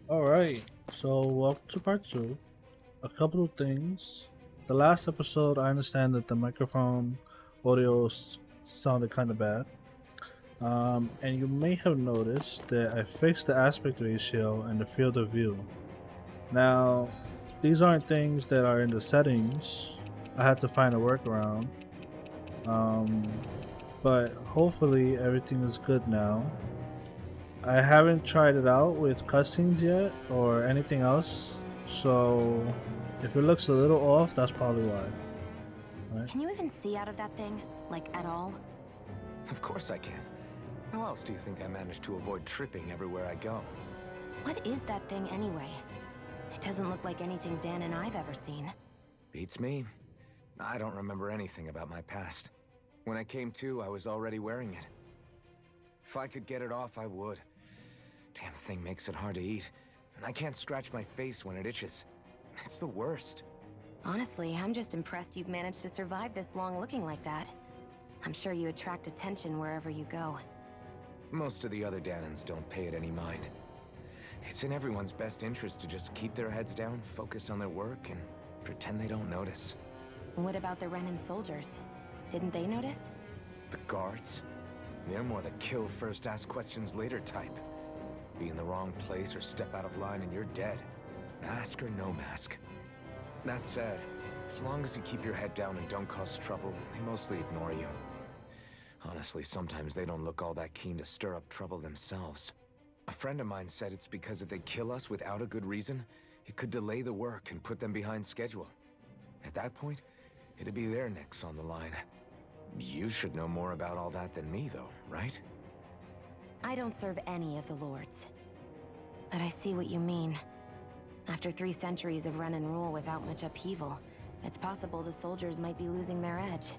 Alright, so welcome to part 2. A couple of things. The last episode, I understand that the microphone audio sounded kind of bad. And you may have noticed that I fixed the aspect ratio and the field of view. Now, these aren't things that are in the settings. I had to find a workaround. Um, but hopefully everything is good now. I haven't tried it out with cutscenes yet or anything else, so if it looks a little off, that's probably why. Right? Can you even see out of that thing? Like, at all? Of course I can. How else do you think I managed to avoid tripping everywhere I go? What is that thing anyway? It doesn't look like anything Dan and I've ever seen. Beats me. I don't remember anything about my past. When I came to, I was already wearing it. If I could get it off, I would. Damn thing makes it hard to eat, and I can't scratch my face when it itches. It's the worst. Honestly, I'm just impressed you've managed to survive this long looking like that. I'm sure you attract attention wherever you go. Most of the other Danans don't pay it any mind. It's in everyone's best interest to just keep their heads down, focus on their work, and pretend they don't notice. What about the Renan soldiers? Didn't they notice? The guards? They're more the kill first, ask questions later type. Be in the wrong place or step out of line and you're dead. Mask or no mask. That said, as long as you keep your head down and don't cause trouble, they mostly ignore you. Honestly, sometimes they don't look all that keen to stir up trouble themselves. A friend of mine said it's because if they kill us without a good reason, it could delay the work and put them behind schedule. At that point, it'd be their necks on the line. You should know more about all that than me, though, right? I don't serve any of the lords. But I see what you mean. After 3 centuries of run and rule without much upheaval, it's possible the soldiers might be losing their edge.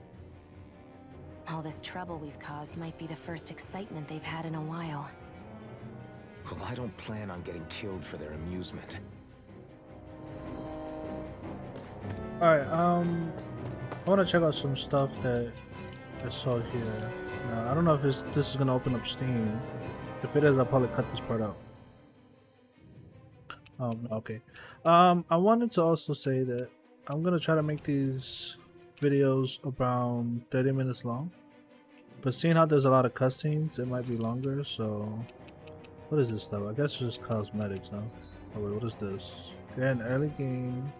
All this trouble we've caused might be the first excitement they've had in a while. Well, I don't plan on getting killed for their amusement. Alright, I want to check out some stuff that I saw here. Now, I don't know if this is going to open up Steam. If it is, I'll probably cut this part out. Okay. I wanted to also say that I'm gonna try to make these videos around 30 minutes long. But seeing how there's a lot of cutscenes, it might be longer, so... What is this stuff? I guess it's just cosmetics, huh? Oh wait, what is this? Again, early game.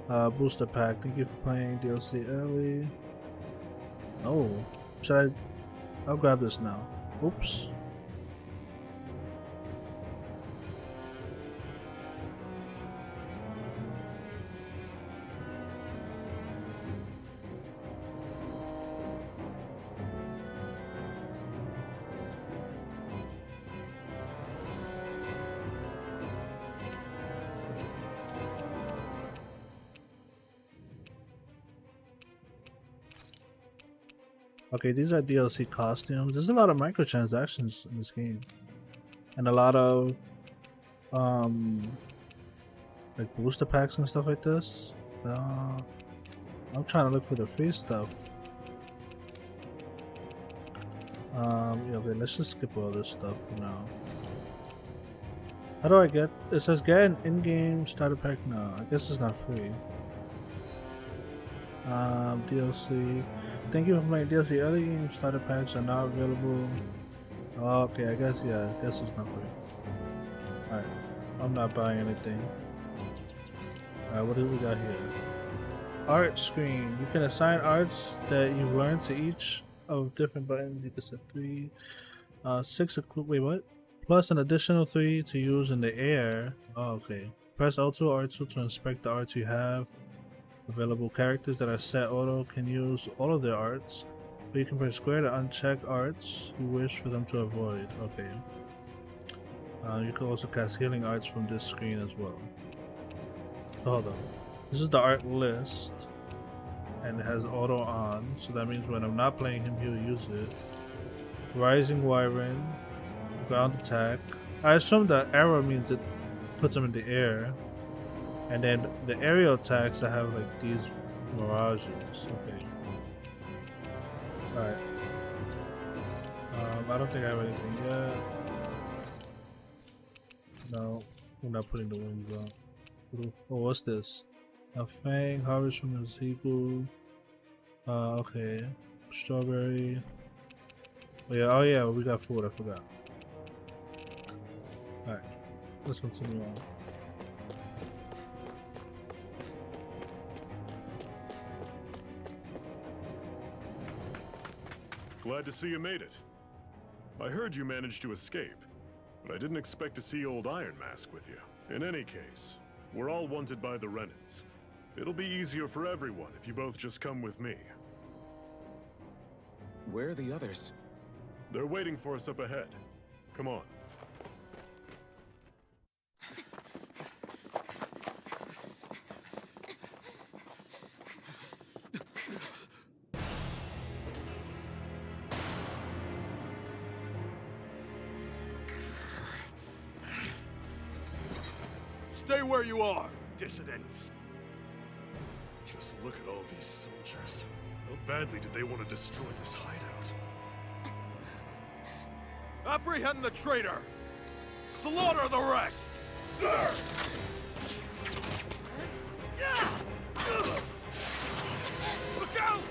Booster pack. Thank you for playing DLC early. Oh. Should I... I'll grab this now. Oops. Okay, these are DLC costumes. There's a lot of microtransactions in this game. And a lot of like booster packs and stuff like this. I'm trying to look for the free stuff. Yeah, okay, let's just skip all this stuff for now. How do I get it? Says get an in-game starter pack. No, I guess it's not free. DLC. Thank you for playing DLC. Early game starter packs are not available. Oh, okay, I guess yeah, I guess it's not free. Alright. I'm not buying anything. Alright, what do we got here? Art screen. You can assign arts that you've learned to each of different buttons. You can set 3, 6. Wait, what? Plus an additional 3 to use in the air. Oh, okay. Press L2 or R2 to inspect the arts you have. Available characters that are set auto can use all of their arts, but you can press square to uncheck arts you wish for them to avoid. Okay. You can also cast healing arts from this screen as well. So hold on. This is the art list, and it has auto on, so that means when I'm not playing him, he'll use it. Rising Wyvern, ground attack. I assume that arrow means it puts him in the air. And then the aerial attacks, I have like these mirages. Okay. Alright. I don't think I have anything yet. No. We're not putting the wings on. Oh, what's this? A fang, harvest from his Hiku. Okay. Strawberry. Oh yeah, we got food, I forgot. Alright, let's continue on. Glad to see you made it. I heard you managed to escape, but I didn't expect to see old Iron Mask with you. In any case, we're all wanted by the Renans. It'll be easier for everyone if you both just come with me. Where are the others? They're waiting for us up ahead. Come on. Stay where you are, dissidents. Just look at all these soldiers. How badly did they want to destroy this hideout? Apprehend the traitor! Slaughter the rest! Look out!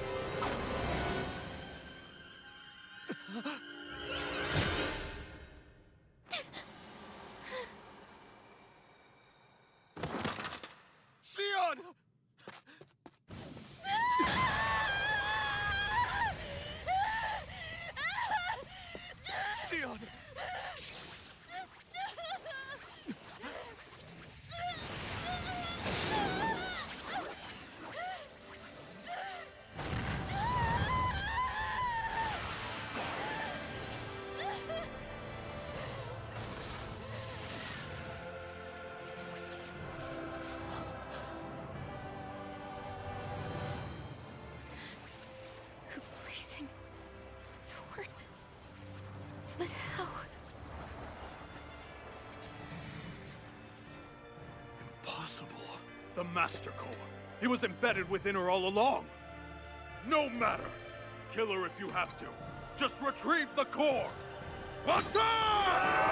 Sion! Sion! The blazing sword. But how? Impossible. The Master Core. He was embedded within her all along. No matter. Kill her if you have to. Just retrieve the core. Attack!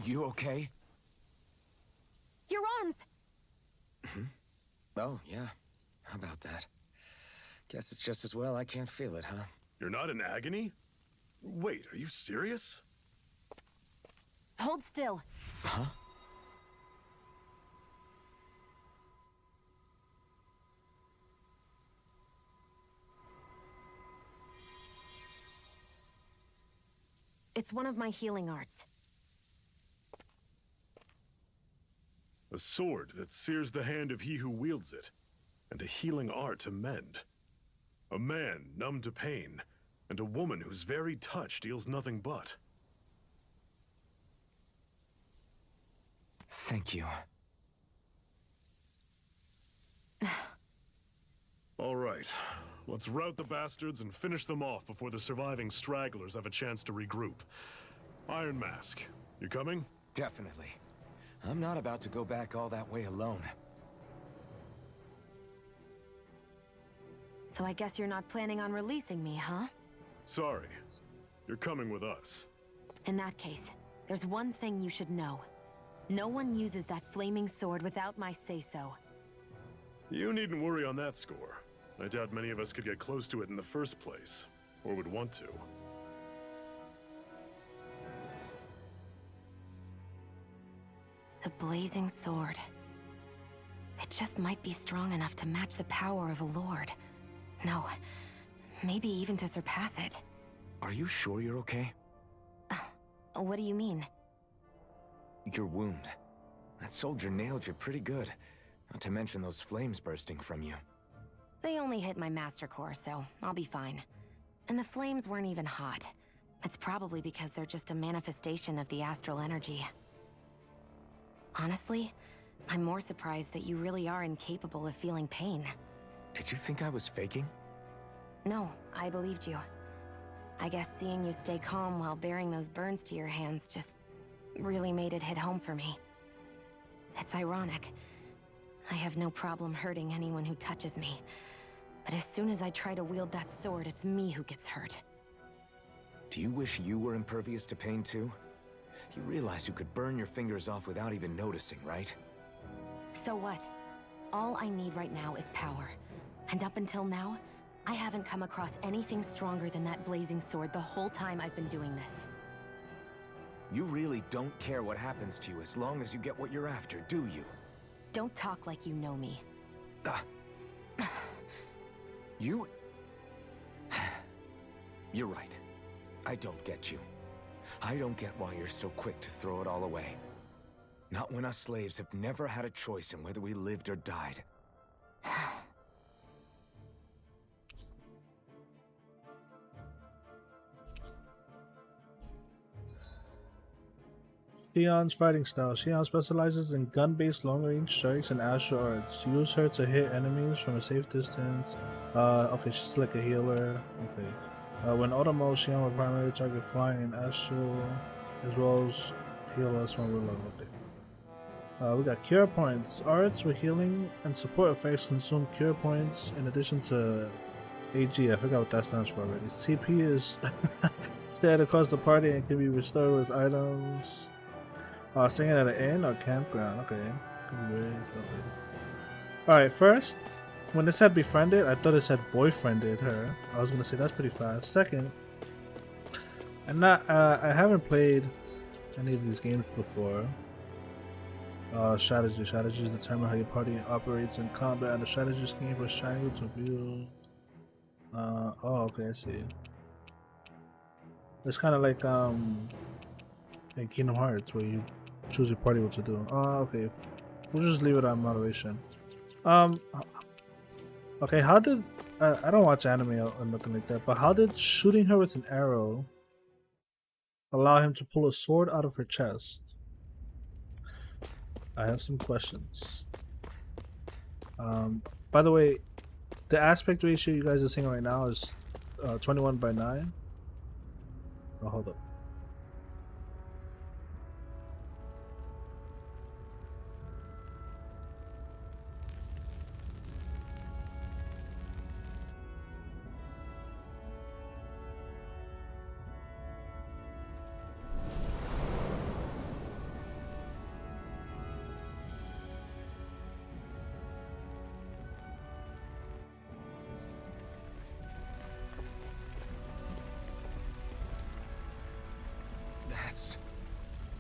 You okay? Your arms! Oh, yeah. How about that? Guess it's just as well I can't feel it, huh? You're not in agony? Wait, are you serious? Hold still. Huh? It's one of my healing arts. A sword that sears the hand of he who wields it, and a healing art to mend. A man numb to pain, and a woman whose very touch deals nothing but. Thank you. All right, let's rout the bastards and finish them off before the surviving stragglers have a chance to regroup. Iron Mask, you coming? Definitely. I'm not about to go back all that way alone. So I guess you're not planning on releasing me, huh? Sorry, you're coming with us. In that case, there's one thing you should know. No one uses that flaming sword without my say-so. You needn't worry on that score. I doubt many of us could get close to it in the first place, or would want to. The blazing sword. It just might be strong enough to match the power of a lord. No, maybe even to surpass it. Are you sure you're okay? What do you mean? Your wound. That soldier nailed you pretty good. Not to mention those flames bursting from you. They only hit my master core, so I'll be fine. And the flames weren't even hot. It's probably because they're just a manifestation of the astral energy. Honestly, I'm more surprised that you really are incapable of feeling pain. Did you think I was faking? No, I believed you. I guess seeing you stay calm while bearing those burns to your hands just really made it hit home for me. It's ironic. I have no problem hurting anyone who touches me. But as soon as I try to wield that sword, it's me who gets hurt. Do you wish you were impervious to pain too? You realize you could burn your fingers off without even noticing, right? So what? All I need right now is power. And up until now, I haven't come across anything stronger than that blazing sword the whole time I've been doing this. You really don't care what happens to you as long as you get what you're after, do you? Don't talk like you know me. You... You're right. I don't get you. I don't get why you're so quick to throw it all away. Not when us slaves have never had a choice in whether we lived or died. Shion's fighting style. Shion specializes in gun-based long-range strikes and astral arts. Use her to hit enemies from a safe distance. Okay, she's like a healer. Okay. When auto mode, Shion will primarily target flying and astral, as well as heal us when we're low. Okay. We got cure points. Arts with healing and support effects consume cure points in addition to AG. I forgot what that stands for already. CP is stayed across the party and can be restored with items. Singing at an inn or campground. Okay. Alright, first, when it said befriended, I thought it said boyfriended her. I was gonna say that's pretty fast. Second, I haven't played any of these games before. Strategy. Strategies determine how your party operates in combat, and the strategy scheme was triangle to view. Oh, okay, I see. It's kind of like in Kingdom Hearts, where you choose your party what to do. Oh, okay. We'll just leave it on moderation. Okay, how did I don't watch anime or nothing like that, but how did shooting her with an arrow allow him to pull a sword out of her chest? I have some questions. By the way, the aspect ratio you guys are seeing right now is 21:9. Oh, hold up.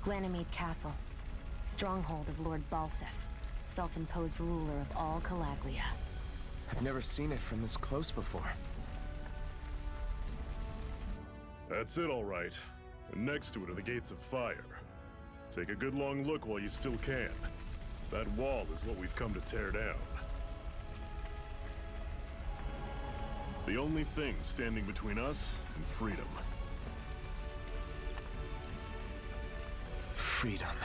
Glanimede Castle, stronghold of Lord Balsef, self-imposed ruler of all Calaglia. I've never seen it from this close before. That's it, all right. And next to it are the gates of fire. Take a good long look while you still can. That wall is what we've come to tear down. The only thing standing between us and freedom. Freedom.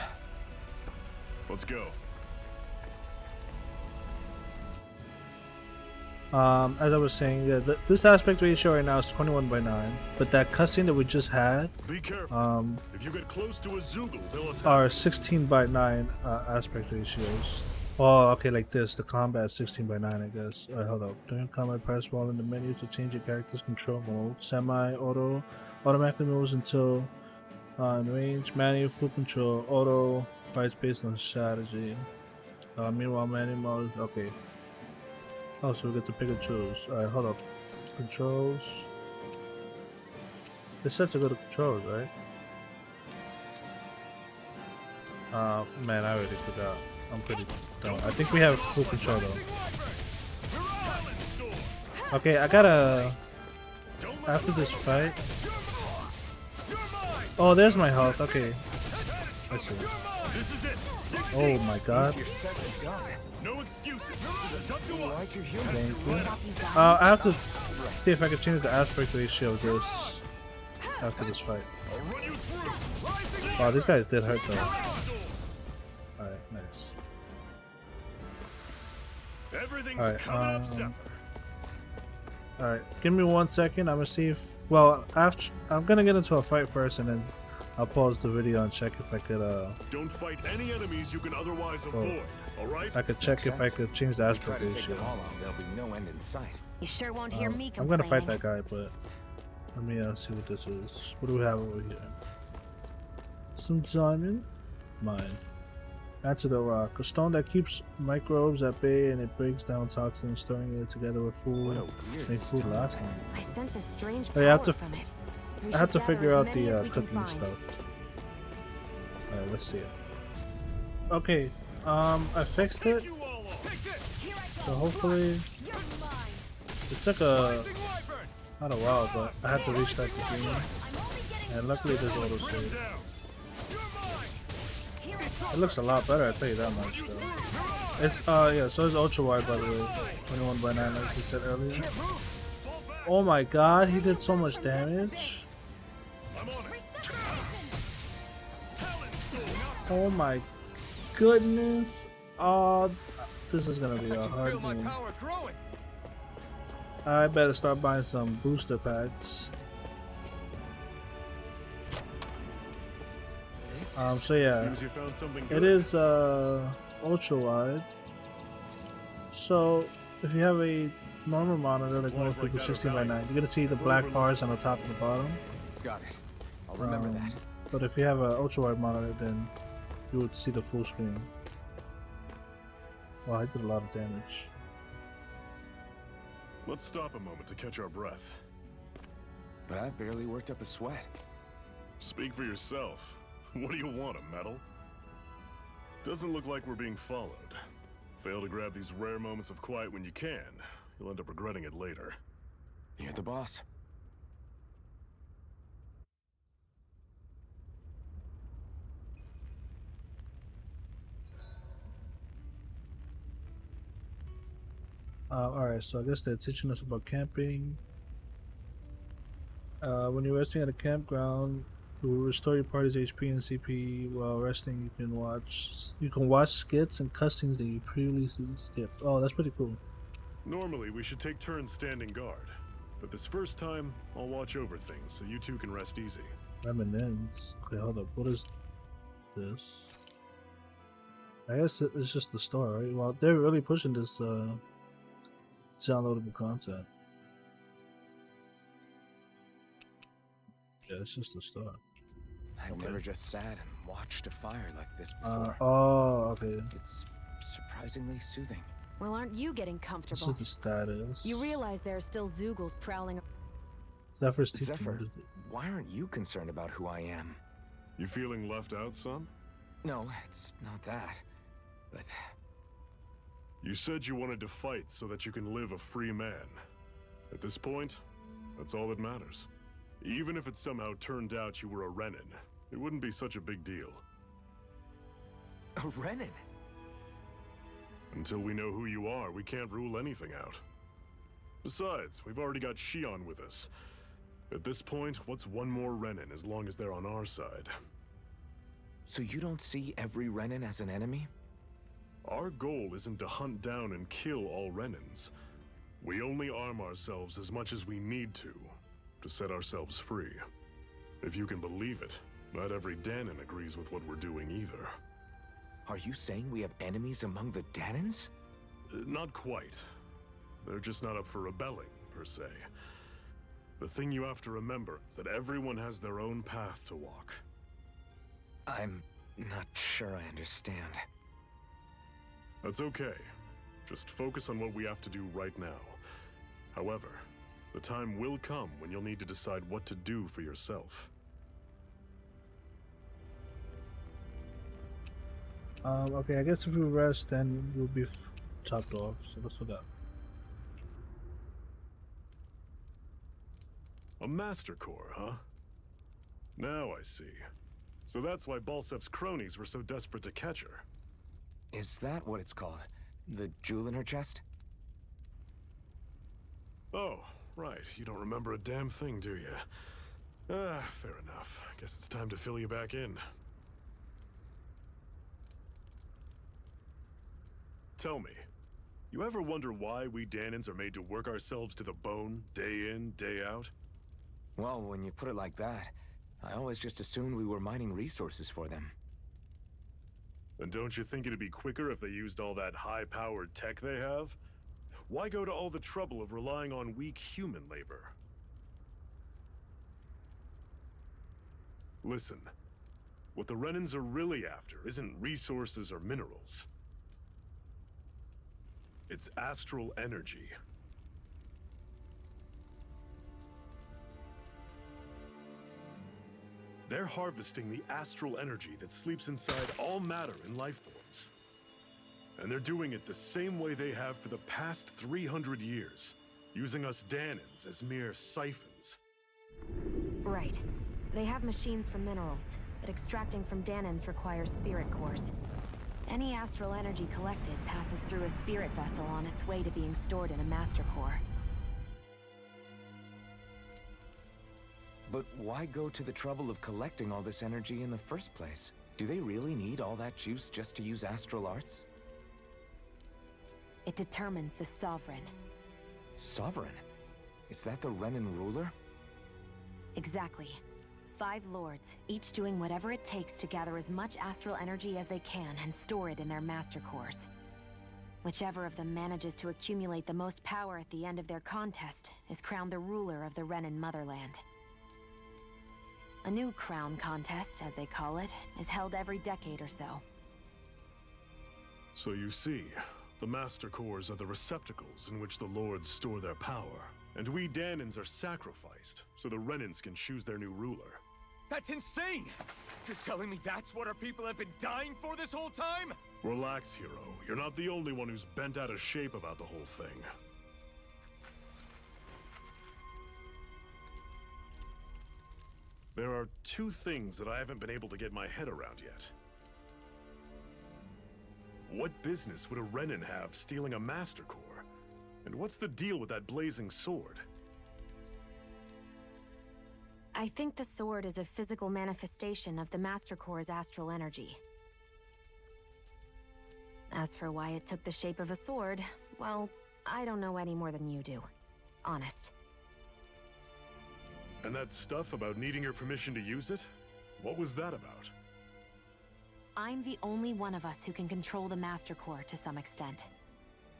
Let's go. As I was saying, yeah, this aspect ratio right now is 21:9, but that cutscene that we just had, Be careful. If you get close to a Zoogle, they'll attack. are 16:9 aspect ratios. Oh, okay, like this. The combat 16:9, I guess. Hold up. During combat, press while in the menu to change your character's control mode. Semi-auto automatically moves until in range. Manual full control. Auto fights based on strategy. Meanwhile, manual mode. Okay. Oh, so we get to pick and choose. Alright, hold up. Controls. This set's a good controls, right? Man, I already forgot. I'm pretty dumb. I think we have full control though. Okay, I gotta after this fight. Oh, there's my health. Okay. I see. This is it. Oh my god. You're said and done. No excuses. This is up to us. Like you're human. Thank you. I have to see if I can change the aspect ratio of this after this fight. I'll run you through. Wow, these guys did hurt though. Alright, nice. Everything's Alright, coming up, Zephyr. Alright, give me 1 second. I'm gonna see if. Well, after I'm gonna get into a fight first and then I'll pause the video and check if I could Don't fight any enemies you can otherwise avoid. All right? I could check if I could change the If you try aspect to take ratio. them all out, there'll be no end in sight. You sure won't hear me I'm complaining. gonna fight that guy, but let me see what this is. What do we have over here? Some diamond. Mine. Answer the rock. A stone that keeps microbes at bay and it breaks down toxins, storing it together with food. What a weird Make food stone. last long. I sense a strange Oh, you have power to from it. We I have should to gather figure as out many the as we can cooking find. stuff. Alright, let's see it. Okay, I fixed it. You all off. So hopefully it took a not a while, but I had to restart the game. And luckily there's auto save. Down. It looks a lot better, I tell you that much though. It's yeah, so it's ultra wide by the way. 21:9 like you said earlier. Oh my god, he did so much damage. I'm on it. Oh my goodness. Oh, this is gonna be a hard Feel my game. power growing. I better start buying some booster packs. So yeah, Seems you found something it good. is ultra wide. So if you have a normal monitor like most people 16:9, you're gonna see the black bars on the top and the bottom. Got it. I'll remember that. But if you have an ultra wide monitor, then you would see the full screen. Wow, I did a lot of damage. Let's stop a moment to catch our breath. But I've barely worked up a sweat. Speak for yourself. What do you want, a medal? Doesn't look like we're being followed. Fail to grab these rare moments of quiet when you can. You'll end up regretting it later. You're the boss. Alright, so I guess they're teaching us about camping. When you're resting at a campground, it will restore your party's HP and CP. While resting, you can watch skits and cutscenes that you previously skipped. Oh, that's pretty cool. Normally, we should take turns standing guard. But this first time, I'll watch over things so you two can rest easy. Remnants. Okay, hold up. What is this? I guess it's just the store, right? Well, they're really pushing this downloadable content. Yeah, it's just the store. I've Okay. never just sat and watched a fire like this before. Oh, okay. It's surprisingly soothing. Well, aren't you getting This comfortable? is the status. You realize there are still Zoogles prowling. Zephyr's teaching. Zephyr, What is it? why aren't you concerned about who I am? You feeling left out, son? No, it's not that. But You said you wanted to fight so that you can live a free man. At this point, that's all that matters. Even if it somehow turned out you were a Renin, it wouldn't be such a big deal. a Renin. Until we know who you are, we can't rule anything out. Besides, we've already got Shion with us. At this point, what's one more Renin as long as they're on our side? So you don't see every Renin as an enemy? Our goal isn't to hunt down and kill all Renins. We only arm ourselves as much as we need to set ourselves free. If you can believe it, not every Danon agrees with what we're doing either. Are you saying we have enemies among the Danons? Not quite. They're just not up for rebelling, per se. The thing you have to remember is that everyone has their own path to walk. I'm not sure I understand. That's okay. Just focus on what we have to do right now. However, the time will come when you'll need to decide what to do for yourself. Okay, I guess if we rest, then we'll be chopped off. So let's do that. A Master Core, huh? Now I see. So that's why Balsev's cronies were so desperate to catch her. Is that what it's called? The jewel in her chest? Oh, right. You don't remember a damn thing, do you? Fair enough. Guess it's time to fill you back in. Tell me, you ever wonder why we Danans are made to work ourselves to the bone, day in, day out? Well, when you put it like that, I always just assumed we were mining resources for them. And don't you think it'd be quicker if they used all that high-powered tech they have? Why go to all the trouble of relying on weak human labor? Listen, what the Renans are really after isn't resources or minerals. It's astral energy. They're harvesting the astral energy that sleeps inside all matter and life forms. And they're doing it the same way they have for the past 300 years, using us Danans as mere siphons. Right. They have machines for minerals, but extracting from Danans requires spirit cores. Any astral energy collected passes through a spirit vessel on its way to being stored in a master core. But why go to the trouble of collecting all this energy in the first place? Do they really need all that juice just to use astral arts? It determines the Sovereign. Sovereign? Is that the Renan ruler? Exactly. 5 lords, each doing whatever it takes to gather as much astral energy as they can and store it in their master cores. Whichever of them manages to accumulate the most power at the end of their contest is crowned the ruler of the Renan motherland. A new crown contest, as they call it, is held every decade or so. So you see, the Master Cores are the receptacles in which the Lords store their power. And we Danans are sacrificed, so the Renans can choose their new ruler. That's insane! You're telling me that's what our people have been dying for this whole time? Relax, hero. You're not the only one who's bent out of shape about the whole thing. There are 2 things that I haven't been able to get my head around yet. What business would a Renan have stealing a Master Core? And what's the deal with that blazing sword? I think the sword is a physical manifestation of the Master Core's astral energy. As for why it took the shape of a sword, well, I don't know any more than you do. Honest. And that stuff about needing your permission to use it? What was that about? I'm the only one of us who can control the Master Core to some extent.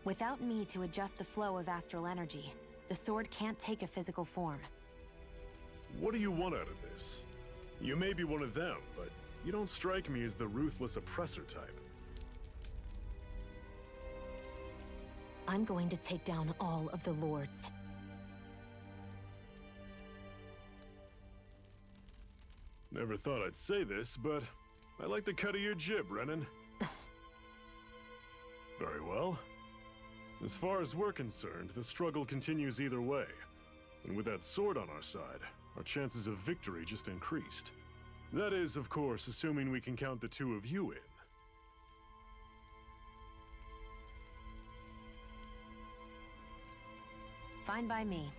Without me to adjust the flow of astral energy, the sword can't take a physical form. What do you want out of this? You may be one of them, but you don't strike me as the ruthless oppressor type. I'm going to take down all of the lords. Never thought I'd say this, but I like the cut of your jib, Renan. Very well. As far as we're concerned, the struggle continues either way. And with that sword on our side, our chances of victory just increased. That is, of course, assuming we can count the 2 of you in. Fine by me.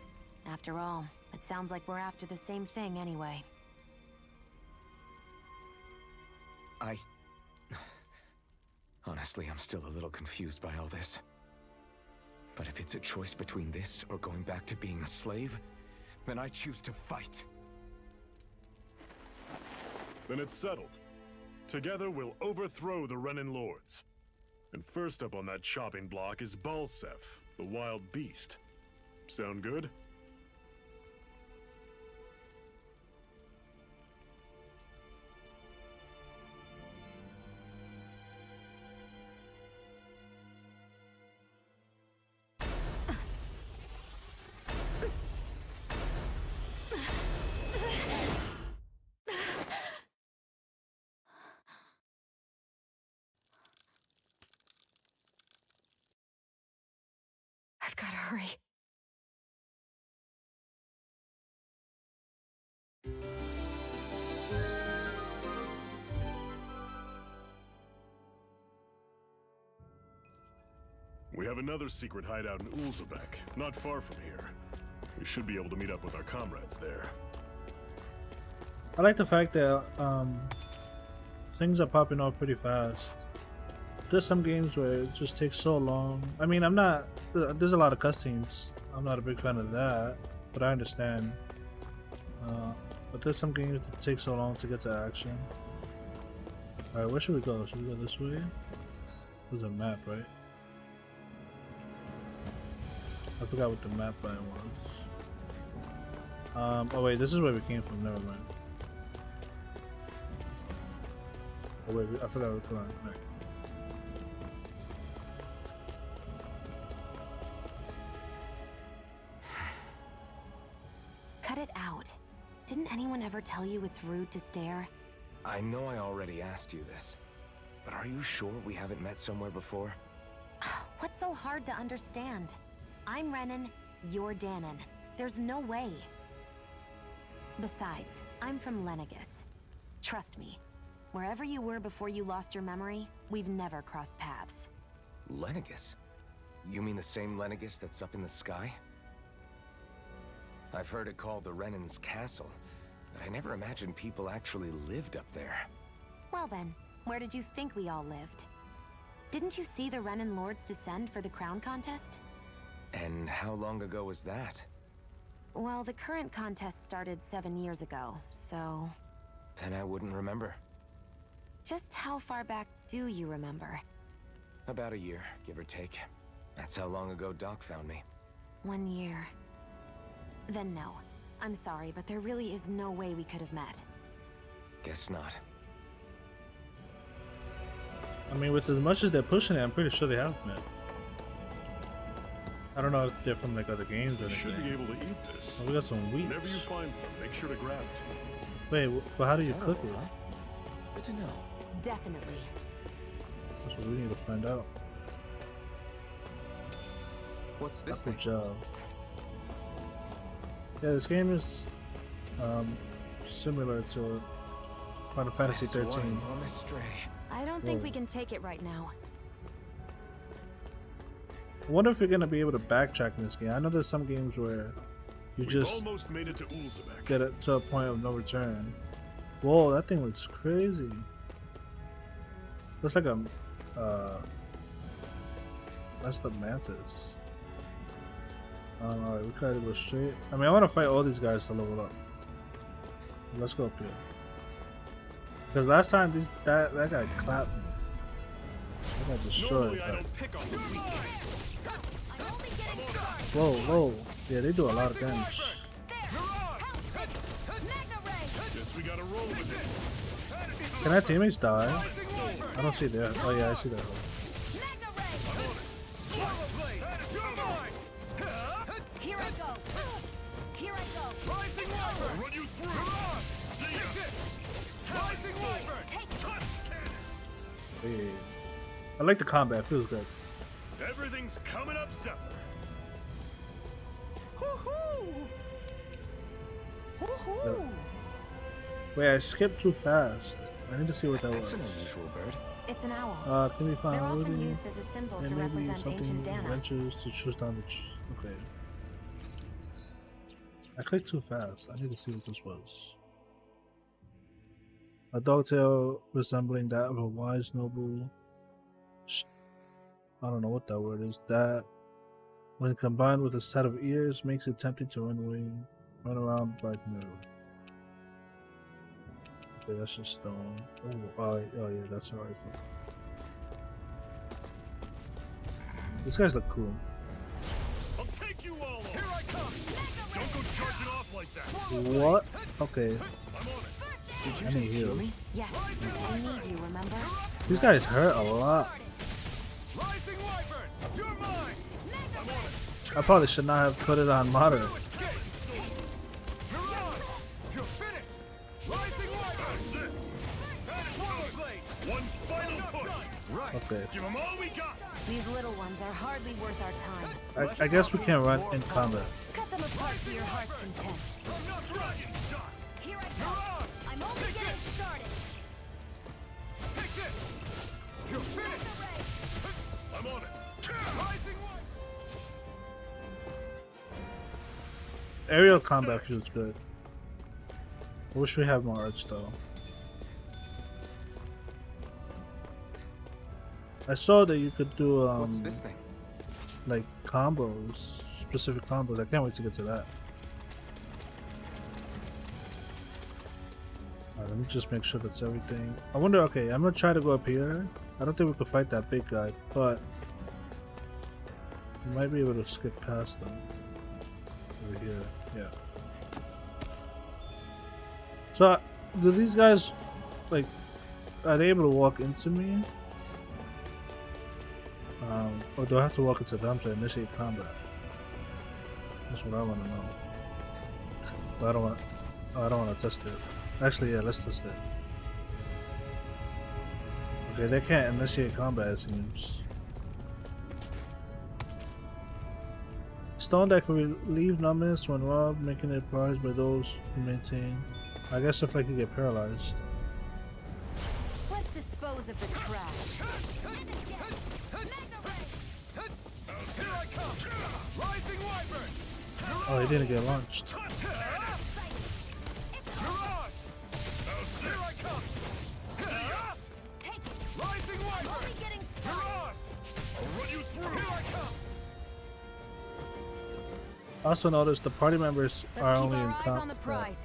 After all, it sounds like we're after the same thing anyway. Honestly, I'm still a little confused by all this. But if it's a choice between this or going back to being a slave, then I choose to fight. Then it's settled. Together we'll overthrow the Renan Lords. And first up on that chopping block is Balsev, the wild beast. Sound good? I've gotta hurry. We have another secret hideout in Ulzabek, not far from here. We should be able to meet up with our comrades there. I like the fact that things are popping off pretty fast. There's some games where it just takes so long. I mean, I'm not. There's a lot of cutscenes. I'm not a big fan of that, but I understand. But there's some games that take so long to get to action. All right, where should we go? Should we go this way? There's a map, right? I forgot what the map line was. Oh wait, this is where we came from. Never mind. Oh wait, I forgot what the line. Right. Cut it out. Didn't anyone ever tell you it's rude to stare? I know I already asked you this, but are you sure we haven't met somewhere before? What's so hard to understand? I'm Renan, you're Danon. There's no way. Besides, I'm from Lenegus. Trust me, wherever you were before you lost your memory, we've never crossed paths. Lenegus? You mean the same Lenegus that's up in the sky? I've heard it called the Renan's Castle, but I never imagined people actually lived up there. Well then, where did you think we all lived? Didn't you see the Renan Lords descend for the crown contest? And how long ago was that? Well, the current contest started 7 years ago, so... Then I wouldn't remember. Just how far back do you remember? About a year, give or take. That's how long ago Doc found me. 1 year. Then no. I'm sorry, but there really is no way we could have met. Guess not. I mean, with as much as they're pushing it, I'm pretty sure they have met. I don't know if they're from like other games or You should be anything. able to eat this. Oh, we got some wheat. Whenever you find some, make sure to grab it. Wait, but how do you Is that cook all, it? huh? Good to know. Definitely. That's what we need to find out. What's this Good thing? job. Yeah, this game is similar to Final Fantasy That's one 13. enormous stray. I don't think Whoa. we can take it right now. I wonder if you're gonna be able to backtrack in this game. I know there's some games where you We've just almost made it to Ulzabek. get it to a point of no return. Whoa, that thing looks crazy. Looks like a that's the mantis. Alright, we gotta go straight. I mean, I want to fight all these guys to level up. Let's go up here. Because last time that guy clapped me. That guy destroyed. Normally I don't pick on the weak. Whoa, whoa. Yeah, they do a lot of damage. Guess we gotta roll with it. Can our teammates die? I don't see that. Oh yeah, I see that. Here I go. Here I go. I'll run you through. See ya. Yeah. I like the combat. It feels good. Everything's coming up, Zephyr. Wait, I skipped too fast. I need to see what that That's was. an unusual bird. It's an owl. Can we find They're often looting? used as a symbol to And maybe represent ancient something Dana. ventures to choose down the okay. I clicked too fast. I need to see what this was. A dog tail resembling that of a wise noble. I don't know what that word is. That, when combined with a set of ears, makes it tempting to run around like no. Okay, that's just stone. Oh yeah, that's a rifle. These guys look cool. I'll take you all on. Here I come. Don't go charging off like that. What? Okay. I'm on it. I need heals. Yes, I need you, remember? These guys hurt a lot. Rising Wyvern, you're mine. I'm on it. I probably should not have put it on moderate. Escape. You're on. You're finished. Rising Wyvern. That's Rollerblade. One final push. Right. Okay. Give them all we got. These little ones are hardly worth our time. I guess we can't run in combat. Cut them apart to your heart's content. I'm not dragging shot. Here I go. I'm only getting started. Take this. You're finished. I'm on it. Aerial combat feels good. I wish we had more arts though. I saw that you could do What's this thing? like combos, specific combos. I can't wait to get to that. Alright, let me just make sure that's everything. I wonder, okay, I'm gonna try to go up here. I don't think we could fight that big guy, but we might be able to skip past them. Over here, yeah. So, do these guys, like, are they able to walk into me? Or do I have to walk into them to initiate combat? That's what I want to know. But I don't want to test it. Actually, yeah, let's test it. Okay, they can't initiate combat, it seems. Stone that can relieve numbness when robbed, making it prized by those who maintain. I guess if I could get paralyzed. Let's dispose of the trash. Oh, he didn't get launched. Also notice the party members are only in combat.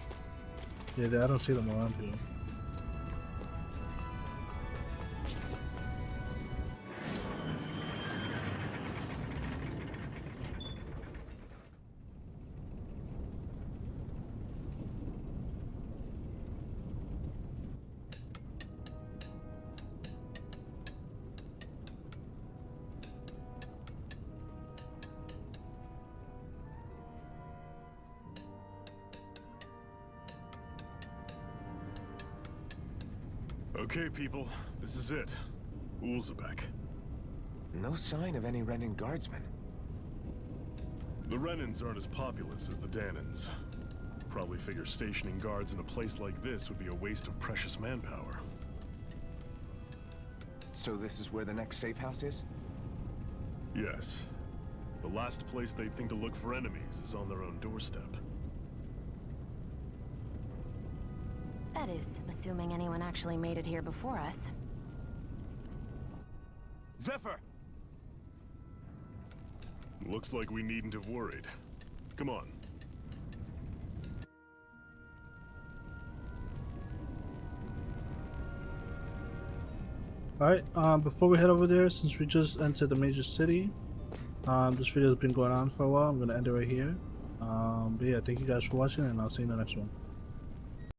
Yeah, I don't see them around here. Okay, people, this is it. Ulzabek. No sign of any Renin guardsmen. The Renins aren't as populous as the Danins. Probably figure stationing guards in a place like this would be a waste of precious manpower. So this is where the next safe house is? Yes. The last place they'd think to look for enemies is on their own doorstep. That is, assuming anyone actually made it here before us. Zephyr! Looks like we needn't have worried. Come on. Alright, before we head over there, since we just entered the major city, this video has been going on for a while. I'm going to end it right here. But yeah, thank you guys for watching, and I'll see you in the next one.